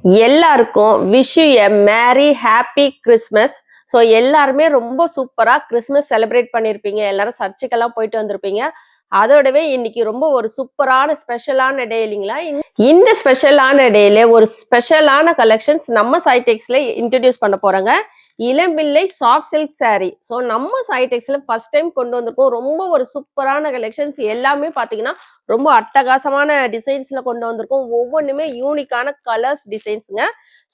எல்லாருக்கும் wish you a merry happy Christmas. So எல்லாருமே ரொம்ப சூப்பரா கிறிஸ்மஸ் செலிப்ரேட் பண்ணியிருப்பீங்க. எல்லாரும் சர்ச்சுக்கெல்லாம் போயிட்டு வந்திருப்பீங்க. அதோடவே இன்னைக்கு ரொம்ப ஒரு சூப்பரான ஸ்பெஷலான டே இல்லைங்களா? இந்த ஸ்பெஷலான டேல ஒரு ஸ்பெஷலான கலெக்ஷன்ஸ் நம்ம சைடெக்ஸ்ல இன்ட்ரடியூஸ் பண்ண போறாங்க. இளம்பிள்ளை சாஃப்ட் சில்க் saree. ஸோ நம்ம சைடெக்ஸ்ல ஃபர்ஸ்ட் டைம் கொண்டு வந்திருக்கோம். ரொம்ப ஒரு சூப்பரான கலெக்ஷன்ஸ் எல்லாமே பாத்தீங்கன்னா ரொம்ப அட்டகாசமான டிசைன்ஸ்ல கொண்டு வந்திருக்கோம். ஒவ்வொன்றுமே யூனிக்கான கலர்ஸ் டிசைன்ஸுங்க.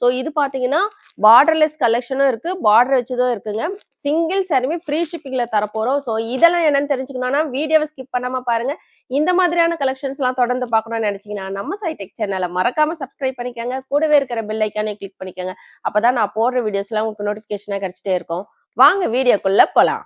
ஸோ இது பார்த்தீங்கன்னா பார்டர்லெஸ் கலெக்ஷனும் இருக்கு, பார்டர் வச்சதும் இருக்குங்க. சிங்கிள் சாரியுமே ஃப்ரீ ஷிப்பிங்ல தரப்போறோம். ஸோ இதெல்லாம் என்னன்னு தெரிஞ்சுக்கணும்னா வீடியோவை ஸ்கிப் பண்ணாம பாருங்க. இந்த மாதிரியான கலெக்ஷன்ஸ்லாம் தொடர்ந்து பார்க்கணும்னு நினைச்சீங்கன்னா நம்ம சைடெக் சேனலை மறக்காம சப்ஸ்கிரைப் பண்ணிக்கோங்க. கூடவே இருக்கிற பெல் ஐக்கானே கிளிக் பண்ணிக்கோங்க. அப்பதான் நான் போடுற வீடியோஸ்லாம் உங்களுக்கு நோட்டிஃபிகேஷனாக கிடைச்சிட்டே இருக்கும். வாங்க வீடியோக்குள்ள போலாம்.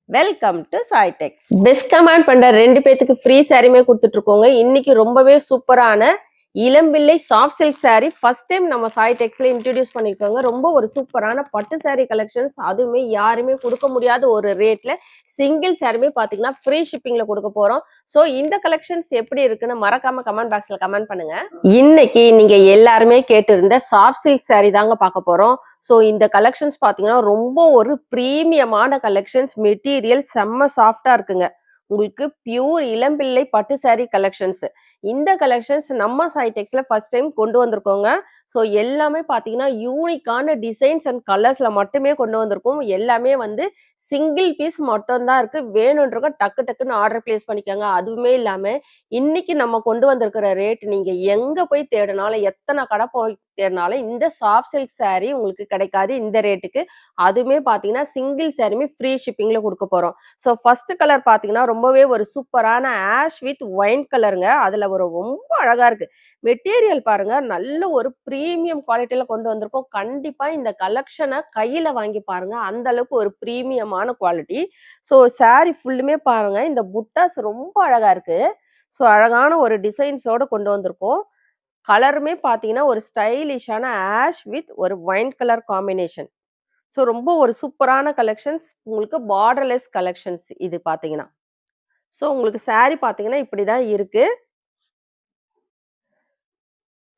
Welcome to சைடெக்ஸ். பெஸ்ட் கமெண்ட் பண்ற 2 பேத்துக்கு ஃப்ரீ சாரியுமே கொடுத்துட்டு இருக்கோங்க. இன்னைக்கு ரொம்பவே சூப்பரான Elampillai soft silk saree first time நம்ம சைடெக்ஸ்ல இன்ட்ரடியூஸ் பண்ணிருக்கோங்க. ரொம்ப ஒரு சூப்பரான பட்டு saree கலெக்ஷன்ஸ், அதுவுமே யாருமே கொடுக்க முடியாத ஒரு ரேட்ல சிங்கிள் சாரியுமே பாத்தீங்கன்னா ஃப்ரீ ஷிப்பிங்ல கொடுக்க போறோம். ஸோ இந்த கலெக்ஷன்ஸ் எப்படி இருக்குன்னு மறக்காம கமெண்ட் பாக்ஸ்ல கமெண்ட் பண்ணுங்க. இன்னைக்கு நீங்க எல்லாருமே கேட்டு இருந்த சாஃப்ட் சில்க் saree தாங்க பார்க்க போறோம். ஸோ இந்த கலெக்ஷன்ஸ் பார்த்தீங்கன்னா ரொம்ப ஒரு ப்ரீமியமான கலெக்ஷன்ஸ், மெட்டீரியல் செம்ம சாஃப்டா இருக்குங்க. உங்களுக்கு பியூர் இளம்பிள்ளை பட்டு saree கலெக்ஷன்ஸ். இந்த கலெக்ஷன்ஸ் நம்ம சைடெக்ஸ்ல ஃபர்ஸ்ட் டைம் கொண்டு வந்திருக்கோங்க. ஸோ எல்லாமே பார்த்தீங்கன்னா யூனிக்கான டிசைன்ஸ் அண்ட் கலர்ஸ்ல மட்டுமே கொண்டு வந்திருக்கோம். எல்லாமே வந்து சிங்கிள் பீஸ் மட்டும் தான் இருக்கு. வேணுன்றவங்க டக்கு டக்குன்னு ஆர்டர் பிளேஸ் பண்ணிக்கோங்க. அதுவுமே இல்லாம இன்னைக்கு நம்ம கொண்டு வந்திருக்கிற ரேட் நீங்க எங்க போய் தேடினாலும், எத்தனை கடை போய் தேடினாலும் இந்த சாஃப்ட் சில்க் saree உங்களுக்கு கிடைக்காது இந்த ரேட்டுக்கு. அதுவுமே பாத்தீங்கன்னா சிங்கிள் சாரியுமே ஃப்ரீ ஷிப்பிங்ல கொடுக்க போறோம். ஸோ ஃபர்ஸ்ட் கலர் பாத்தீங்கன்னா ரொம்பவே ஒரு சூப்பரான ஆஷ் வித் ஒயின் கலருங்க. அதுல ஒரு ரொம்ப அழகா இருக்கு. மெட்டீரியல் பாருங்க, நல்ல ஒரு பிரீமியம் குவாலிட்டியில கொண்டு வந்திருக்கோம். கண்டிப்பா இந்த கலெக்ஷனை கையில வாங்கி பாருங்க, அந்த அளவுக்கு ஒரு பிரீமியமான குவாலிட்டி. ஸோ saree ஃபுல்லுமே பாருங்க, இந்த புட்டாஸ் ரொம்ப அழகா இருக்கு. ஸோ அழகான ஒரு டிசைன்ஸோட கொண்டு வந்திருக்கோம். கலருமே பார்த்தீங்கன்னா ஒரு ஸ்டைலிஷான ஆஷ் வித் ஒரு ஒயின் கலர் காம்பினேஷன். ஸோ ரொம்ப ஒரு சூப்பரான கலெக்ஷன்ஸ். உங்களுக்கு பார்டர்லெஸ் கலெக்ஷன்ஸ் இது பார்த்தீங்கன்னா. ஸோ உங்களுக்கு saree பார்த்தீங்கன்னா இப்படி தான் இருக்கு.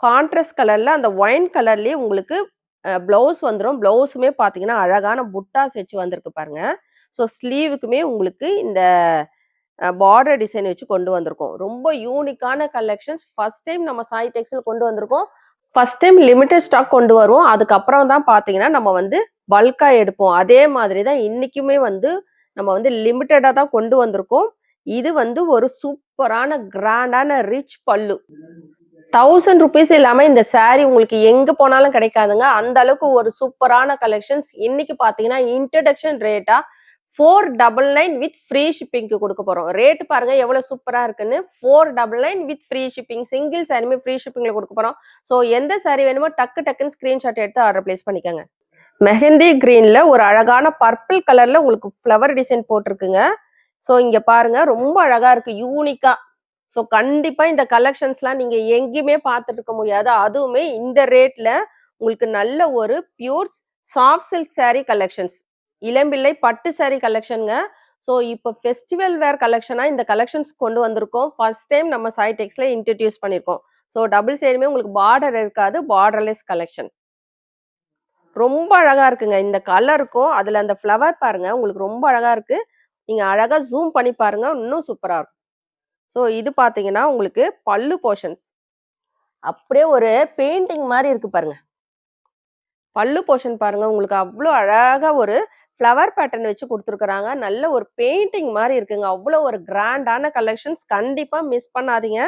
கான்ட்ராஸ்ட் கலர்ல அந்த ஒயின் கலர்லயே உங்களுக்கு ப்ளவுஸ் வந்துரும். ப்ளவுஸுமே பார்த்தீங்கன்னா அழகான புட்டாஸ் வச்சு வந்திருக்கு பாருங்க. ஸோ ஸ்லீவுக்குமே உங்களுக்கு இந்த பார்டர் டிசைன் வச்சு கொண்டு வந்திருக்கோம். ரொம்ப யூனிக்கான கலெக்ஷன்ஸ். ஃபர்ஸ்ட் டைம் நம்ம சாய் டெக்ஸ்டைல் கொண்டு வந்திருக்கோம். ஃபர்ஸ்ட் டைம் லிமிடெட் ஸ்டாக் கொண்டு வருவோம். அதுக்கப்புறம் தான் பார்த்தீங்கன்னா நம்ம வந்து பல்கா எடுப்போம். அதே மாதிரி தான் இன்னைக்குமே வந்து நம்ம வந்து லிமிட்டடா தான் கொண்டு வந்திருக்கோம். இது வந்து ஒரு சூப்பரான கிராண்டான ரிச் பல்லு. 1000 ருபீஸ் இல்லாம இந்த saree உங்களுக்கு எங்க போனாலும் கிடைக்காதுங்க. அந்த அளவுக்கு ஒரு சூப்பரான கலெக்ஷன்ஸ். இன்னைக்கு பாத்தீங்கன்னா இன்ட்ரடக்ஷன் ரேட்டா 499 வித் ஃப்ரீ ஷிப்பிங்க்கு கொடுக்க போறோம். ரேட் பாருங்க எவ்வளவு சூப்பரா இருக்குன்னு. 499 வித் ஃப்ரீ ஷிப்பிங். சிங்கிள் சாரியுமே ஃப்ரீ ஷிப்பிங்ல கொடுக்க போறோம். ஸோ எந்த saree வேணுமோ டக்கு டக்குன்னு ஸ்கிரீன்ஷாட் எடுத்து ஆர்டர் பிளேஸ் பண்ணிக்கோங்க. மெஹந்தி கிரீன்ல ஒரு அழகான பர்பிள் கலர்ல உங்களுக்கு ஃப்ளவர் டிசைன் போட்டிருக்குங்க. ஸோ இங்க பாருங்க ரொம்ப அழகா இருக்கு, யூனிக்கா. ஸோ கண்டிப்பா இந்த கலெக்ஷன்ஸ்லாம் நீங்க எங்கேயுமே பார்த்துட்டு இருக்க முடியாது. அதுவுமே இந்த ரேட்ல உங்களுக்கு நல்ல ஒரு pure soft silk saree collections, Elampillai பட்டு saree கலெக்ஷனுங்க. ஸோ இப்போ ஃபெஸ்டிவல் வேர் கலெக்ஷனா இந்த கலெக்ஷன்ஸ் கொண்டு வந்திருக்கோம். ஃபர்ஸ்ட் டைம் நம்ம சைடெக்ஸ்ல இன்ட்ரடியூஸ் பண்ணியிருக்கோம். ஸோ டபுள் சைடுமே உங்களுக்கு பார்டர் இருக்காது, பார்டர்லெஸ் கலெக்ஷன். ரொம்ப அழகா இருக்குங்க. இந்த கலருக்கும் அதுல அந்த ஃப்ளவர் பாருங்க உங்களுக்கு ரொம்ப அழகா இருக்கு. நீங்க அழகா ஜூம் பண்ணி பாருங்க, இன்னும் சூப்பரா இருக்கும். ஸோ இது பார்த்தீங்கன்னா உங்களுக்கு பல்லு போர்ஷன்ஸ். அப்படியே ஒரு பெயிண்டிங் மாதிரி இருக்கு பாருங்க. பல்லு போர்ஷன் பாருங்க, உங்களுக்கு அவ்வளோ அழகா ஒரு ஃப்ளவர் பேட்டர்ன் வச்சு கொடுத்துருக்குறாங்க. நல்ல ஒரு பெயிண்டிங் மாதிரி இருக்குங்க. அவ்வளோ ஒரு கிராண்டான கலெக்ஷன்ஸ். கண்டிப்பா மிஸ் பண்ணாதீங்க.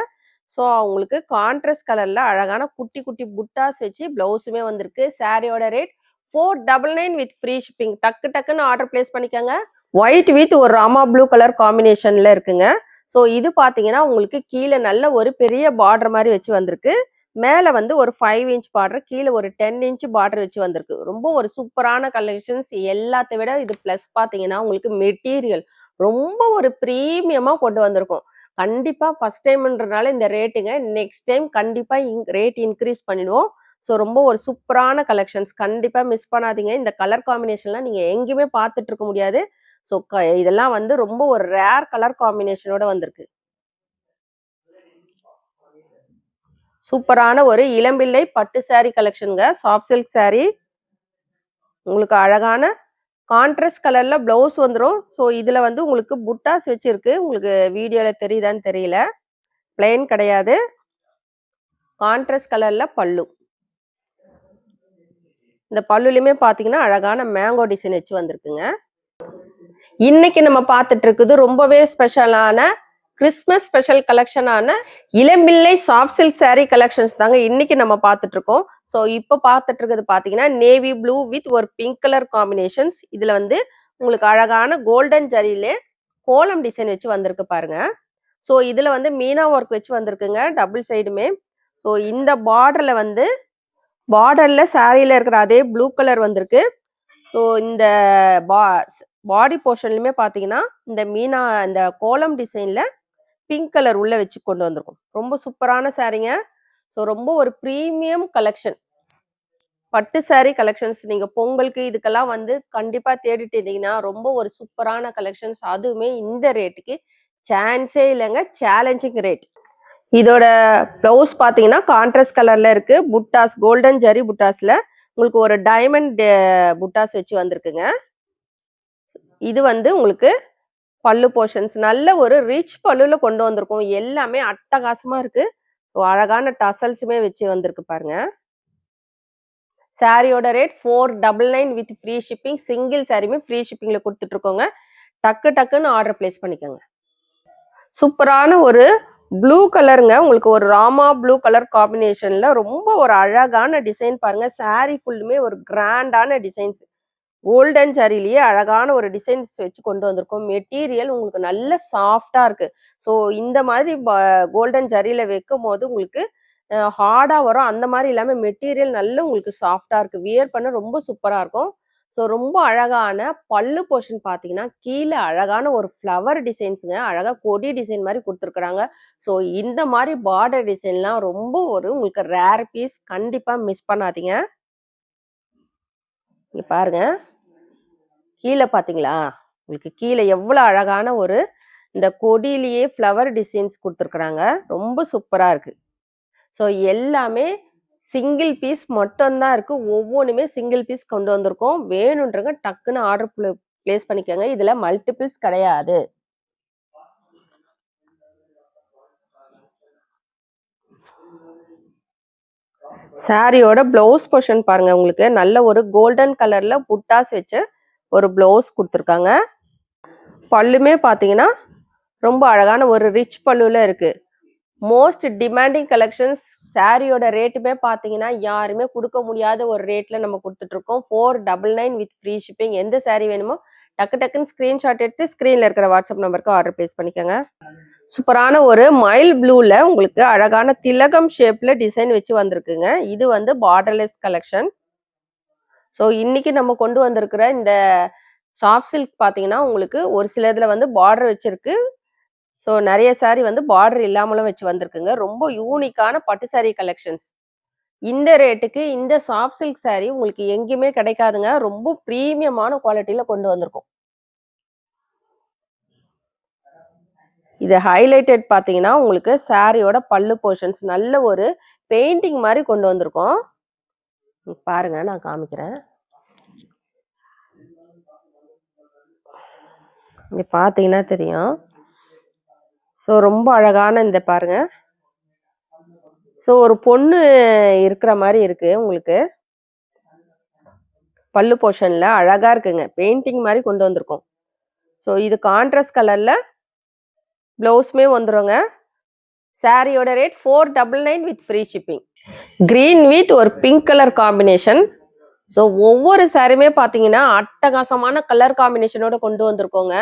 ஸோ உங்களுக்கு கான்ட்ராஸ்ட் கலர்ல அழகான குட்டி குட்டி புட்டாஸ் வச்சு பிளவுஸுமே வந்திருக்கு. சாரியோட ரேட் 499 வித் ஃப்ரீ ஷிப்பிங். டக்கு டக்குன்னு ஆர்டர் பிளேஸ் பண்ணிக்கோங்க. ஒயிட் வித் ஒரு ராமா ப்ளூ கலர் காம்பினேஷன்ல இருக்குங்க. ஸோ இது பார்த்தீங்கன்னா உங்களுக்கு கீழே நல்ல ஒரு பெரிய பார்டர் மாதிரி வச்சு வந்திருக்கு. மேல வந்து ஒரு 5 இன்ச் பார்டர், கீழே ஒரு 10 இன்ச் பார்டர் வச்சு வந்திருக்கு. ரொம்ப ஒரு சூப்பரான கலெக்ஷன்ஸ். எல்லாத்தை விட இது பிளஸ் பார்த்தீங்கன்னா உங்களுக்கு மெட்டீரியல் ரொம்ப ஒரு பிரீமியமா கொண்டு வந்திருக்கும். கண்டிப்பா ஃபர்ஸ்ட் டைம்ன்றனால இந்த ரேட்டுங்க. நெக்ஸ்ட் டைம் கண்டிப்பா ரேட் இன்க்ரீஸ் பண்ணிடுவோம். ஸோ ரொம்ப ஒரு சூப்பரான கலெக்ஷன்ஸ். கண்டிப்பா மிஸ் பண்ணாதீங்க. இந்த கலர் காம்பினேஷன்லாம் நீங்க எங்கேயுமே பார்த்துட்டு இருக்க முடியாது. ஸோ இதெல்லாம் வந்து ரொம்ப ஒரு ரேர் கலர் காம்பினேஷனோட வந்திருக்கு. சூப்பரான ஒரு இளம்பிள்ளை பட்டு சாரி கலெக்ஷனுங்க. Soft silk saree. உங்களுக்கு அழகான கான்ட்ராஸ்ட் கலர்ல பிளவுஸ் வந்துரும். ஸோ இதுல வந்து உங்களுக்கு புட்டாஸ் வச்சிருக்கு. உங்களுக்கு வீடியோல தெரியுதான்னு தெரியல. பிளெயின் கிடையாது. கான்ட்ராஸ்ட் கலர்ல பல்லு. இந்த பல்லுலயுமே பாத்தீங்கன்னா அழகான மேங்கோ டிசைன் வச்சு வந்திருக்குங்க. இன்னைக்கு நம்ம பார்த்துட்டு இருக்குது ரொம்பவே ஸ்பெஷலான கிறிஸ்மஸ் ஸ்பெஷல் கலெக்ஷனான இளம்பிள்ளை சாஃப்ட் சில்க் சாரி கலெக்ஷன்ஸ் தாங்க இன்னைக்கு நம்ம பார்த்துட்டு இருக்கோம். ஸோ இப்போ பார்த்துட்டு இருக்கிறது பார்த்தீங்கன்னா நேவி ப்ளூ வித் ஒரு பிங்க் கலர் காம்பினேஷன்ஸ். இதுல வந்து உங்களுக்கு அழகான கோல்டன் ஜரியிலே கோலம் டிசைன் வச்சு வந்திருக்கு பாருங்க. ஸோ இதுல வந்து மீனா ஒர்க் வச்சு வந்திருக்குங்க டபுள் சைடுமே. ஸோ இந்த பார்டர்ல சாரியில இருக்கிற அதே ப்ளூ கலர் வந்திருக்கு. ஸோ இந்த பாடி போர்ஷன்லயுமே பார்த்தீங்கன்னா இந்த மீனா இந்த கோலம் டிசைன்ல பிங்க் கலர் உள்ள வச்சு கொண்டு வந்திருக்கும். ரொம்ப சூப்பரான சாரீங்க. ஸோ ரொம்ப ஒரு ப்ரீமியம் கலெக்ஷன். பட்டு சாரி கலெக்ஷன்ஸ் நீங்க பொங்கலுக்கு இதுக்கெல்லாம் வந்து கண்டிப்பா தேடிட்டு இருந்தீங்கன்னா ரொம்ப ஒரு சூப்பரான கலெக்ஷன்ஸ். அதுவுமே இந்த ரேட்டுக்கு சான்ஸே இல்லைங்க. Challenging rate. இதோட பிளவுஸ் பார்த்தீங்கன்னா கான்ட்ராஸ்ட் கலர்ல இருக்கு. புட்டாஸ் கோல்டன் ஜரி புட்டாஸ்ல உங்களுக்கு ஒரு டைமண்ட் புட்டாஸ் வச்சு வந்திருக்குங்க. இது வந்து உங்களுக்கு பல்லு போர்ஷன்ஸ் நல்ல ஒரு ரிச் பல்லுல கொண்டு வந்திருக்கும். எல்லாமே அட்டகாசமா இருக்கு. அழகான டசல்ஸுமே வச்சு வந்திருக்கு பாருங்க. சாரியோட rate 499 with free shipping. Single சாரியுமே ஃப்ரீ ஷிப்பிங்ல கொடுத்துட்டு இருக்கோங்க. டக்குன்னு ஆர்டர் பிளேஸ் பண்ணிக்கோங்க. சூப்பரான ஒரு ப்ளூ கலருங்க. உங்களுக்கு ஒரு ராமா ப்ளூ கலர் காம்பினேஷன்ல ரொம்ப ஒரு அழகான டிசைன் பாருங்க. சாரி ஃபுல்லுமே ஒரு கிராண்டான டிசைன்ஸ். கோல்டன் ஜரிலேயே அழகான ஒரு டிசைன்ஸ் வச்சு கொண்டு வந்திருக்கோம். மெட்டீரியல் உங்களுக்கு நல்ல சாஃப்டா இருக்கு. ஸோ இந்த மாதிரி கோல்டன் ஜரியில வைக்கும் போது உங்களுக்கு ஹார்டா வரும். அந்த மாதிரி இல்லாம மெட்டீரியல் நல்ல உங்களுக்கு சாஃப்டா இருக்கு. வியர் பண்ண ரொம்ப சூப்பரா இருக்கும். ஸோ ரொம்ப அழகான பல்லு போர்ஷன் பார்த்தீங்கன்னா கீழே அழகான ஒரு ஃப்ளவர் டிசைன்ஸுங்க. அழகா கொடி டிசைன் மாதிரி கொடுத்துருக்குறாங்க. ஸோ இந்த மாதிரி பார்டர் டிசைன்லாம் ரொம்ப ஒரு உங்களுக்கு ரேர் பீஸ். கண்டிப்பா மிஸ் பண்ணாதீங்க. இங்க பாருங்க. கீழே பார்த்தீங்களா? உங்களுக்கு கீழே எவ்வளோ அழகான ஒரு இந்த கொடியிலேயே ஃப்ளவர் டிசைன்ஸ் கொடுத்துருக்குறாங்க. ரொம்ப சூப்பரா இருக்கு. ஸோ எல்லாமே சிங்கிள் பீஸ் மட்டும்தான் இருக்கு. ஒவ்வொன்றுமே சிங்கிள் பீஸ் கொண்டு வந்திருக்கோம். வேணுன்றங்க டக்குன்னு ஆர்டர் பிளேஸ் பண்ணிக்கோங்க. இதுல மல்டிபிள்ஸ் கிடையாது. சாரியோட பிளவுஸ் போர்ஷன் பாருங்க. உங்களுக்கு நல்ல ஒரு கோல்டன் கலர்ல புட்டாஸ் வச்சு ஒரு பிளவுஸ் கொடுத்துருக்காங்க. பல்லுமே பார்த்தீங்கன்னா ரொம்ப அழகான ஒரு ரிச் பல்லுல இருக்கு. Most demanding collections. சாரியோட ரேட்டுமே பார்த்தீங்கன்னா யாருமே கொடுக்க முடியாத ஒரு ரேட்ல நம்ம கொடுத்துட்டு இருக்கோம். 499 வித் ஃப்ரீ ஷிப்பிங். எந்த சாரி வேணுமோ டக்குன்னு ஸ்கிரீன்ஷாட் எடுத்து ஸ்கிரீன்ல இருக்கிற வாட்ஸ்அப் நம்பருக்கு ஆர்டர் பிளேஸ் பண்ணிக்கோங்க. சூப்பரான ஒரு மயில் ப்ளூல உங்களுக்கு அழகான திலகம் ஷேப்ல டிசைன் வச்சு வந்திருக்குங்க. இது வந்து பார்டர்லெஸ் கலெக்ஷன். ஸோ இன்னைக்கு நம்ம கொண்டு வந்திருக்கிற இந்த சாஃப்ட் சில்க் பார்த்தீங்கன்னா உங்களுக்கு ஒரு சில இதுல வந்து பார்டர் வச்சிருக்கு. ஸோ நிறைய சாரி வந்து பார்டர் இல்லாமலும் வச்சு வந்திருக்குங்க. ரொம்ப யூனிக்கான பட்டு சாரி கலெக்ஷன்ஸ். இந்த ரேட்டுக்கு இந்த சாஃப்ட் சில்க் சாரி உங்களுக்கு எங்கேயுமே கிடைக்காதுங்க. ரொம்ப ப்ரீமியமான குவாலிட்டியில கொண்டு வந்திருக்கும். இது ஹைலைட்டட் பார்த்தீங்கன்னா உங்களுக்கு சாரியோட பல்லு போர்ஷன்ஸ் நல்ல ஒரு பெயிண்டிங் மாதிரி கொண்டு வந்திருக்கோம். பாருங்க நான் காமிக்கிறேன். இங்க பார்த்தீங்கன்னா தெரியும். ஸோ ரொம்ப அழகான இந்த பாருங்க. ஸோ ஒரு பொண்ணு இருக்கிற மாதிரி இருக்கு உங்களுக்கு. பல்லு போர்ஷன்ல அழகா இருக்குங்க. பெயிண்டிங் மாதிரி கொண்டு வந்திருக்கோம். ஸோ இது கான்ட்ராஸ்ட் கலர்ல பிளவுஸ்மே வந்துருங்க. சாரியோட rate 499 with free shipping. Green with ஒரு பிங்க் கலர் காம்பினேஷன். ஸோ ஒவ்வொரு சாரியுமே பார்த்தீங்கன்னா அட்டகாசமான கலர் காம்பினேஷனோட கொண்டு வந்திருக்கோங்க.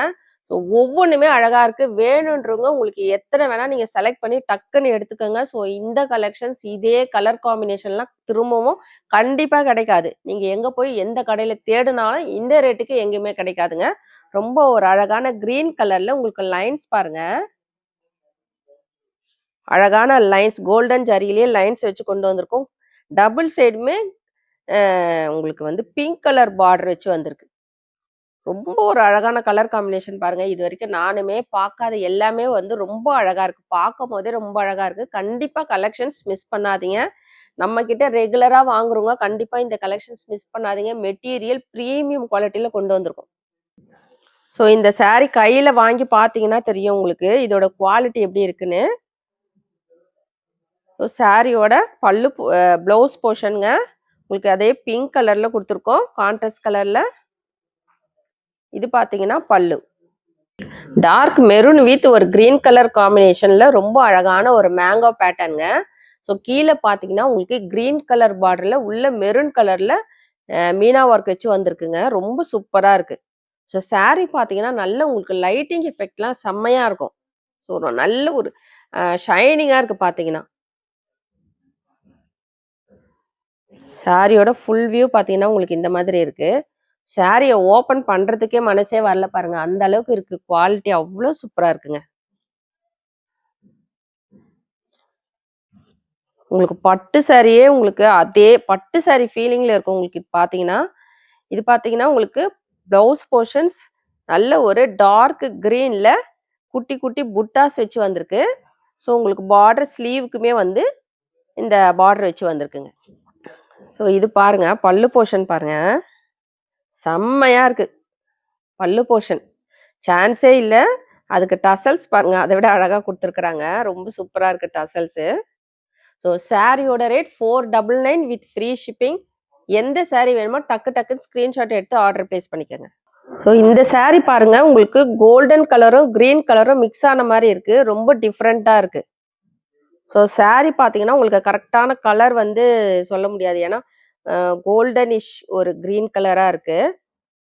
ஸோ ஒவ்வொன்றுமே அழகா இருக்கு. வேணுன்றவங்க உங்களுக்கு எத்தனை வேணா நீங்க செலக்ட் பண்ணி டக்குன்னு எடுத்துக்கோங்க. ஸோ இந்த கலெக்ஷன்ஸ் இதே கலர் காம்பினேஷன்லாம் திரும்பவும் கண்டிப்பா கிடைக்காது. நீங்க எங்க போய் எந்த கடையில தேடினாலும் இந்த ரேட்டுக்கு எங்கேயுமே கிடைக்காதுங்க. ரொம்ப ஒரு அழகான கிரீன் கலர்ல உங்களுக்கு லைன்ஸ் பாருங்க. அழகான லைன்ஸ் கோல்டன் ஜரியிலேயே லைன்ஸ் வச்சு கொண்டு வந்திருக்கோம். டபுள் சைடுமே உங்களுக்கு வந்து பிங்க் கலர் பார்டர் வச்சு வந்திருக்கு. ரொம்ப ஒரு அழகான கலர் காம்பினேஷன் பாருங்க. இதுவரைக்கும் நானுமே பார்க்காத எல்லாமே வந்து ரொம்ப அழகா இருக்கு. பார்க்கும்போதே ரொம்ப அழகா இருக்கு. கண்டிப்பா கலெக்ஷன்ஸ் மிஸ் பண்ணாதீங்க. நம்ம கிட்ட ரெகுலரா வாங்குறவங்க கண்டிப்பா இந்த கலெக்ஷன்ஸ் மிஸ் பண்ணாதீங்க. மெட்டீரியல் பிரீமியம் குவாலிட்டில கொண்டு வந்திருக்கோம். ஸோ இந்த சாரி கையில வாங்கி பார்த்தீங்கன்னா தெரியும் உங்களுக்கு. இதோட குவாலிட்டி எப்படி இருக்குன்னு. ஸோ சாரியோட பல்லு ப்ளவுஸ் போர்ஷன்ங்க. உங்களுக்கு அதே பிங்க் கலர்ல குடுத்துருக்கோம். கான்ட்ராஸ்ட் கலர்ல. இது பார்த்தீங்கன்னா பல்லு. டார்க் மெரூன் வித் ஒரு கிரீன் கலர் காம்பினேஷன்ல ரொம்ப அழகான ஒரு மேங்கோ பேட்டர்னுங்க. ஸோ கீழே பார்த்தீங்கன்னா உங்களுக்கு கிரீன் கலர் பார்டர்ல உள்ள மெரூன் கலர்ல மீனா ஒர்க் வச்சு வந்திருக்குங்க. ரொம்ப சூப்பரா இருக்கு. ஸோ சாரி பார்த்தீங்கன்னா நல்ல உங்களுக்கு லைட்டிங் எஃபெக்ட்லாம் செம்மையா இருக்கும். ஸோ நல்ல ஒரு ஷைனிங்கா இருக்கு பார்த்தீங்கன்னா. சாரியோட ஃபுல் வியூ பார்த்தீங்கன்னா உங்களுக்கு இந்த மாதிரி இருக்கு. சாரிய ஓப்பன் பண்றதுக்கே மனசே வரல பாருங்க. அந்த அளவுக்கு இருக்கு. குவாலிட்டி அவ்ளோ சூப்பரா இருக்குங்க. உங்களுக்கு பட்டு சாரியே உங்களுக்கு அதே பட்டு சாரி ஃபீலிங்ல இருக்கும் உங்களுக்கு இது பார்த்தீங்கன்னா. இது பார்த்தீங்கன்னா உங்களுக்கு ப்ளவுஸ் போர்ஷன்ஸ் நல்ல ஒரு டார்க் கிரீன்ல குட்டி குட்டி புட்டாஸ் வச்சு வந்திருக்கு. ஸோ உங்களுக்கு பார்டர் ஸ்லீவுக்குமே வந்து இந்த பார்டர் வச்சு வந்திருக்குங்க. ஸோ இது பாருங்க பல்லு போர்ஷன் பாருங்க. செம்மையா இருக்கு. பல்லு போர்ஷன் சான்ஸே இல்ல. அதுக்கு டசல்ஸ் பாருங்க. அதை விட அழகா குடுத்துருக்காங்க. ரொம்ப சூப்பரா இருக்கு டசல்ஸ். ஸோ சாரியோட ரேட் 499 வித் ஃப்ரீ ஷிப்பிங். எந்த சாரி வேணுமோ டக்கு டக்குன்னு ஸ்கிரீன்ஷாட் எடுத்து ஆர்டர் பிளேஸ் பண்ணிக்கோங்க. ஸோ இந்த சாரி பாருங்க உங்களுக்கு கோல்டன் கலரும் கிரீன் கலரும் மிக்ஸ் ஆன மாதிரி இருக்கு. ரொம்ப டிஃப்ரெண்டா இருக்கு. ஸோ சாரி பார்த்தீங்கன்னா உங்களுக்கு கரெக்டான கலர் வந்து சொல்ல முடியாது. ஏன்னா கோல்டனிஷ் ஒரு கிரீன் கலரா இருக்கு.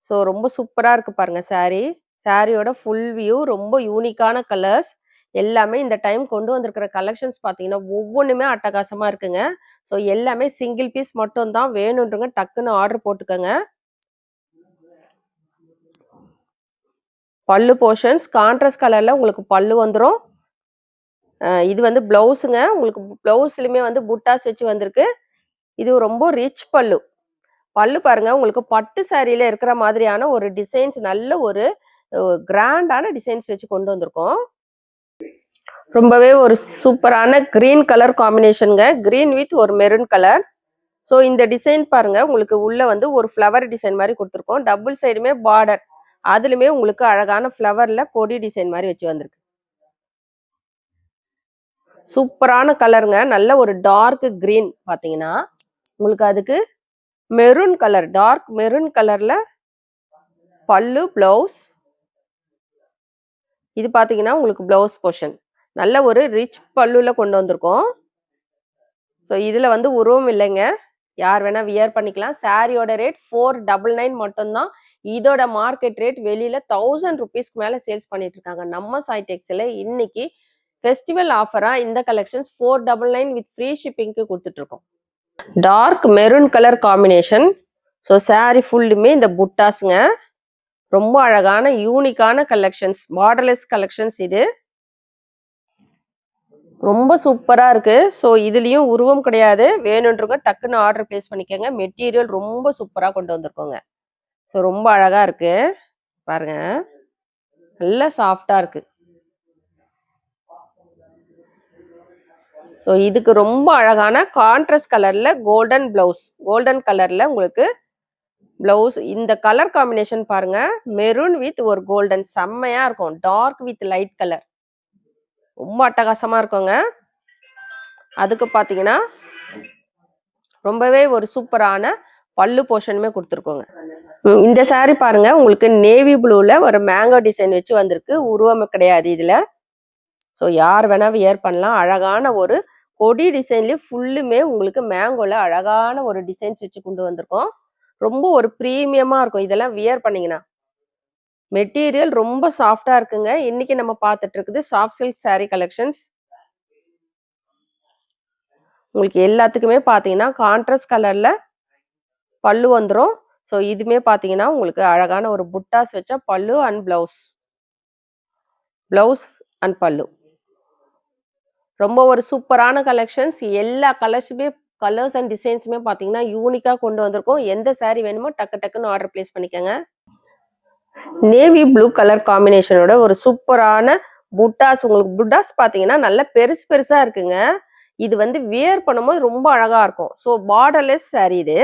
ஸோ ரொம்ப சூப்பரா இருக்கு பாருங்க சாரி. சாரியோட ஃபுல் வியூ ரொம்ப யூனிக்கான கலர்ஸ். எல்லாமே இந்த டைம் கொண்டு வந்திருக்கிற கலெக்ஷன்ஸ் பார்த்தீங்கன்னா ஒவ்வொன்றுமே அட்டகாசமா இருக்குங்க. ஸோ எல்லாமே சிங்கிள் பீஸ் மட்டும் தான் வேணுன்றவங்க டக்குன்னு ஆர்டர் போட்டுக்கோங்க. பல்லு போர்ஷன்ஸ் கான்ட்ராஸ்ட் கலர்ல உங்களுக்கு பல்லு வந்துடும். இது வந்து பிளவுஸுங்க. உங்களுக்கு பிளவுஸ்லயுமே வந்து புட்டாஸ் வச்சு வந்திருக்கு. இது ரொம்ப ரிச் பல்லு. பல்லு பாருங்க உங்களுக்கு பட்டு சாரியில இருக்கிற மாதிரியான ஒரு டிசைன்ஸ் நல்ல ஒரு கிராண்டான டிசைன்ஸ் வச்சு கொண்டு வந்திருக்கோம். ரொம்பவே ஒரு சூப்பரான கிரீன் கலர் காம்பினேஷனுங்க. கிரீன் வித் ஒரு மெரூன் கலர். ஸோ இந்த டிசைன் பாருங்க உங்களுக்கு உள்ள வந்து ஒரு ஃப்ளவர் டிசைன் மாதிரி கொடுத்துருக்கோம். டபுள் சைடுமே பார்டர். அதுலயுமே உங்களுக்கு அழகான ஃப்ளவர்ல கொடி டிசைன் மாதிரி வச்சு வந்திருக்கு. சூப்பரான கலருங்க. நல்ல ஒரு டார்க் கிரீன் பாத்தீங்கன்னா உங்களுக்கு அதுக்கு மெரூன் கலர் டார்க் மெரூன் கலர்ல பல்லு பிளவுஸ். இது பாத்தீங்கன்னா உங்களுக்கு பிளவுஸ் போர்ஷன் நல்ல ஒரு ரிச் பல்லுல கொண்டு வந்திருக்கோம். ஸோ இதுல வந்து உருவம் இல்லைங்க. யார் வேணா வியர் பண்ணிக்கலாம். சாரியோட ரேட் 499 மட்டும்தான். இதோட மார்க்கெட் ரேட் வெளியில 1000 ருபீஸ்க்கு மேல சேல்ஸ் பண்ணிட்டு இருக்காங்க. நம்ம சாய் டெக்ஸ்ல இன்னைக்கு ஃபெஸ்டிவல் ஆஃபரா இந்த கலெக்ஷன்ஸ் 499 வித் ஃப்ரீ ஷிப்பிங்க்கு கொடுத்துட்டு இருக்கோம். Dark maroon colour combination. So sari ஃபுல்லுமே இந்த புட்டாஸுங்க. ரொம்ப அழகான யூனிக்கான கலெக்ஷன்ஸ் பார்டர்லெஸ் கலெக்ஷன்ஸ் இது. ரொம்ப சூப்பரா இருக்கு. ஸோ இதுலயும் உருவம் கிடையாது. வேணுன்றவங்க டக்குன்னு ஆர்டர் பிளேஸ் பண்ணிக்கோங்க. மெட்டீரியல் ரொம்ப சூப்பரா கொண்டு வந்திருக்கோங்க. ஸோ ரொம்ப அழகா இருக்கு பாருங்க. நல்லா சாஃப்டா இருக்கு. ஸோ இதுக்கு ரொம்ப அழகான கான்ட்ராஸ்ட் கலர்ல கோல்டன் பிளவுஸ். கோல்டன் கலர்ல உங்களுக்கு பிளவுஸ். இந்த கலர் காம்பினேஷன் பாருங்க. மெரூன் வித் ஒரு கோல்டன் செம்மையா இருக்கும். டார்க் வித் லைட் கலர் ரொம்ப அட்டகாசமா இருக்குங்க. அதுக்கு பாத்தீங்கன்னா ரொம்பவே ஒரு சூப்பரான பல்லு போர்ஷனுமே கொடுத்துருக்கோங்க. இந்த சாரி பாருங்க உங்களுக்கு நேவி ப்ளூல ஒரு மேங்கோ டிசைன் வச்சு வந்திருக்கு. உருவம் கிடையாது இதுல. ஸோ யார் வேணா வியர் பண்ணலாம். அழகான ஒரு கொடி டிசைன்லயே ஃபுல்லுமே உங்களுக்கு மேங்கோல அழகான ஒரு டிசைன்ஸ் வச்சு கொண்டு வந்திருக்கோம். ரொம்ப ஒரு பிரீமியமா இருக்கும் இதெல்லாம் வியர் பண்ணீங்கன்னா. மெட்டீரியல் ரொம்ப சாஃப்டா இருக்குங்க. இன்னைக்கு நம்ம பார்த்துட்டு இருக்குது சாஃப்ட் சில்க் சாரி கலெக்ஷன்ஸ். உங்களுக்கு எல்லாத்துக்குமே பாத்தீங்கன்னா கான்ட்ராஸ்ட் கலர்ல பல்லு வந்துடும். ஸோ இதுமே பாத்தீங்கன்னா உங்களுக்கு அழகான ஒரு புட்டாஸ் வச்ச பல்லு அண்ட் பிளவுஸ். பிளவுஸ் அண்ட் பல்லு ரொம்ப ஒரு சூப்பரான கலெக்ஷன்ஸ். எல்லா கலர்ஸ் அண்ட் டிசைன்ஸுமே பாத்தீங்கன்னா யூனிக்கா கொண்டு வந்திருக்கோம். எந்த சாரி வேணுமோ டக்கு டக்குன்னு ஆர்டர் பிளேஸ் பண்ணிக்கோங்க. நேவி ப்ளூ கலர் காம்பினேஷனோட ஒரு சூப்பரான புட்டாஸ். உங்களுக்கு புட்டாஸ் பார்த்தீங்கன்னா நல்ல பெருசு பெருசா இருக்குங்க. இது வந்து வியர் பண்ணும்போது ரொம்ப அழகா இருக்கும். ஸோ பார்டர்லெஸ் சாரீ இது.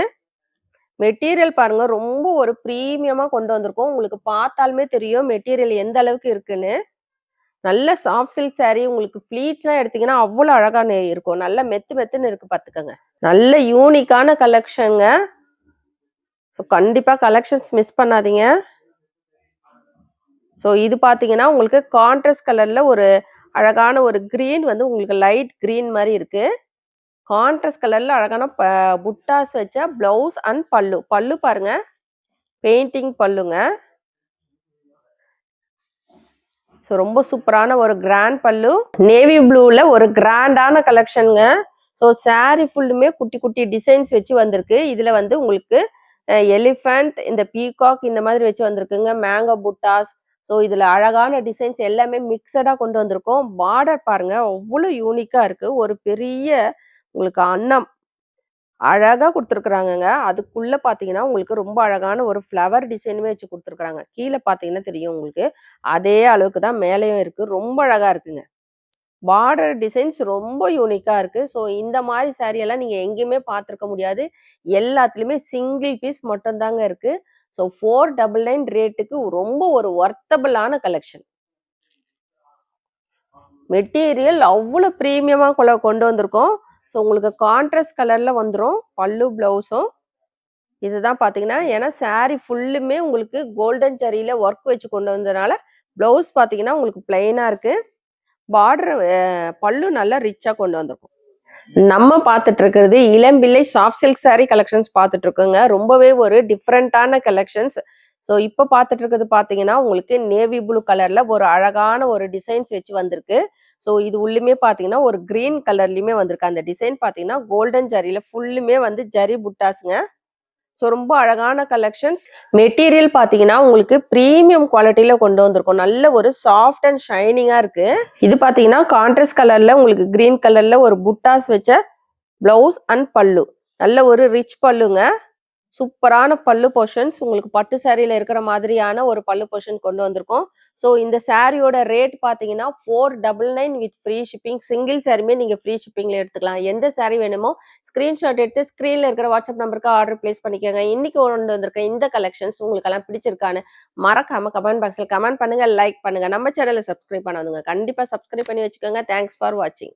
மெட்டீரியல் பாருங்க ரொம்ப ஒரு பிரீமியமா கொண்டு வந்திருக்கோம். உங்களுக்கு பார்த்தாலுமே தெரியும் மெட்டீரியல் எந்த அளவுக்கு இருக்குன்னு. நல்ல சாஃப்ட் சில்க் சாரீ. உங்களுக்கு ப்ளீட்ஸ்லாம் எடுத்தீங்கன்னா அவ்வளோ அழகா இருக்கும். நல்ல மெத்து மெத்துன்னு இருக்கு பார்த்துக்கங்க. நல்ல யூனிக்கான கலெக்ஷனுங்க. ஸோ கண்டிப்பா கலெக்ஷன்ஸ் மிஸ் பண்ணாதீங்க. ஸோ இது பார்த்தீங்கன்னா உங்களுக்கு கான்ட்ராஸ்ட் கலர்ல ஒரு அழகான ஒரு கிரீன் வந்து உங்களுக்கு லைட் கிரீன் மாதிரி இருக்கு. கான்ட்ராஸ்ட் கலர்ல அழகான புட்டாஸ் வச்ச பிளவுஸ் அண்ட் பல்லு. பல்லு பாருங்க பெயிண்டிங் பல்லுங்க. ஸோ ரொம்ப சூப்பரான ஒரு கிராண்ட் பல்லு. நேவி ப்ளூல ஒரு கிராண்டான கலெக்ஷனுங்க. ஸோ சாரீ ஃபுல்லுமே குட்டி குட்டி டிசைன்ஸ் வச்சு வந்திருக்கு. இதுல வந்து உங்களுக்கு எலிஃபண்ட், இந்த பீகாக் இந்த மாதிரி வச்சு வந்திருக்குங்க. மேங்கோ புட்டாஸ். ஸோ இதுல அழகான டிசைன்ஸ் எல்லாமே மிக்சடா கொண்டு வந்திருக்கோம். பார்டர் பாருங்க அவ்வளோ யூனிக்கா இருக்கு. ஒரு பெரிய உங்களுக்கு அன்னம் அழகா கொடுத்துருக்குறாங்கங்க. அதுக்குள்ள பாத்தீங்கன்னா உங்களுக்கு ரொம்ப அழகான ஒரு ஃப்ளவர் டிசைனுமே வச்சு கொடுத்துருக்காங்க. கீழே பாத்தீங்கன்னா தெரியும் உங்களுக்கு. அதே அளவுக்கு தான் மேலேயும் இருக்கு. ரொம்ப அழகா இருக்குங்க. பார்டர் டிசைன்ஸ் ரொம்ப யூனிக்கா இருக்கு. ஸோ இந்த மாதிரி சாரீ எல்லாம் நீங்க எங்கேயுமே பார்த்துருக்க முடியாது. எல்லாத்துலயுமே சிங்கிள் பீஸ் மட்டும் தாங்க இருக்கு. ஸோ 499 ரேட்டுக்கு ரொம்ப ஒரு ஒர்த்தபிளான கலெக்ஷன். மெட்டீரியல் அவ்வளோ பிரீமியமா கொண்டு வந்திருக்கோம். ஸோ உங்களுக்கு கான்ட்ராஸ்ட் கலர்ல வந்துடும் பல்லு பிளவுஸும். இதுதான் பார்த்தீங்கன்னா ஏன்னா சாரீ ஃபுல்லுமே உங்களுக்கு கோல்டன் ஜரியில ஒர்க் வச்சு கொண்டு வந்ததுனால பிளவுஸ் பார்த்தீங்கன்னா உங்களுக்கு பிளைனா இருக்கு. பார்டர் பல்லு நல்லா ரிச்சா கொண்டு வந்திருக்கும். நம்ம பார்த்துட்டு இருக்கிறது இளம்பிள்ளை சாஃப்ட் சில்க் சாரீ கலெக்ஷன்ஸ் பார்த்துட்டு இருக்கோங்க. ரொம்பவே ஒரு டிஃப்ரெண்டான கலெக்ஷன்ஸ். ஸோ இப்போ பார்த்துட்டு இருக்கிறது பார்த்தீங்கன்னா உங்களுக்கு நேவி ப்ளூ கலர்ல ஒரு அழகான ஒரு டிசைன்ஸ் வச்சு வந்திருக்கு. ஸோ இது உள்ளுமே பார்த்தீங்கன்னா ஒரு கிரீன் கலர்லயுமே வந்திருக்கு. அந்த டிசைன் பார்த்தீங்கன்னா கோல்டன் ஜரியில ஃபுல்லுமே வந்து ஜரி புட்டாஸுங்க. ஸோ ரொம்ப அழகான கலெக்ஷன்ஸ். மெட்டீரியல் பார்த்தீங்கன்னா உங்களுக்கு ப்ரீமியம் குவாலிட்டியில கொண்டு வந்திருக்கும். நல்ல ஒரு சாஃப்ட் அண்ட் ஷைனிங்கா இருக்கு. இது பார்த்தீங்கன்னா கான்ட்ராஸ்ட் கலர்ல உங்களுக்கு கிரீன் கலர்ல ஒரு புட்டாஸ் வச்ச பிளவுஸ் அண்ட் பல்லு. நல்ல ஒரு ரிச் பல்லுங்க. சூப்பரான பல்லு போர்ஷன்ஸ். உங்களுக்கு பட்டு சாரியில இருக்கிற மாதிரியான ஒரு பல்லு போர்ஷன் கொண்டு வந்திருக்கோம். ஸோ இந்த சாரியோட ரேட் பார்த்தீங்கன்னா 499 வித் ஃப்ரீ ஷிப்பிங். சிங்கிள் சாரியுமே நீங்க ஃப்ரீ ஷிப்பிங்ல எடுத்துக்கலாம். எந்த சாரி வேணுமோ ஸ்கிரீன்ஷாட் எடுத்து ஸ்கிரீன்ல இருக்கிற வாட்ஸ்அப் நம்பருக்கு ஆர்டர் பிளேஸ் பண்ணிக்கோங்க. இன்னைக்கு கொண்டு வந்திருக்க இந்த கலெக்ஷன்ஸ் உங்களுக்கு எல்லாம் பிடிச்சிருக்கான்னு மறக்காம கமெண்ட் பாக்ஸ்ல கமெண்ட் பண்ணுங்க, லைக் பண்ணுங்க. நம்ம சேனலை சப்ஸ்கிரைப் பண்ணாதுங்க கண்டிப்பா சப்ஸ்கிரைப் பண்ணி வச்சுக்கோங்க. தேங்க்ஸ் ஃபார் வாட்சிங்.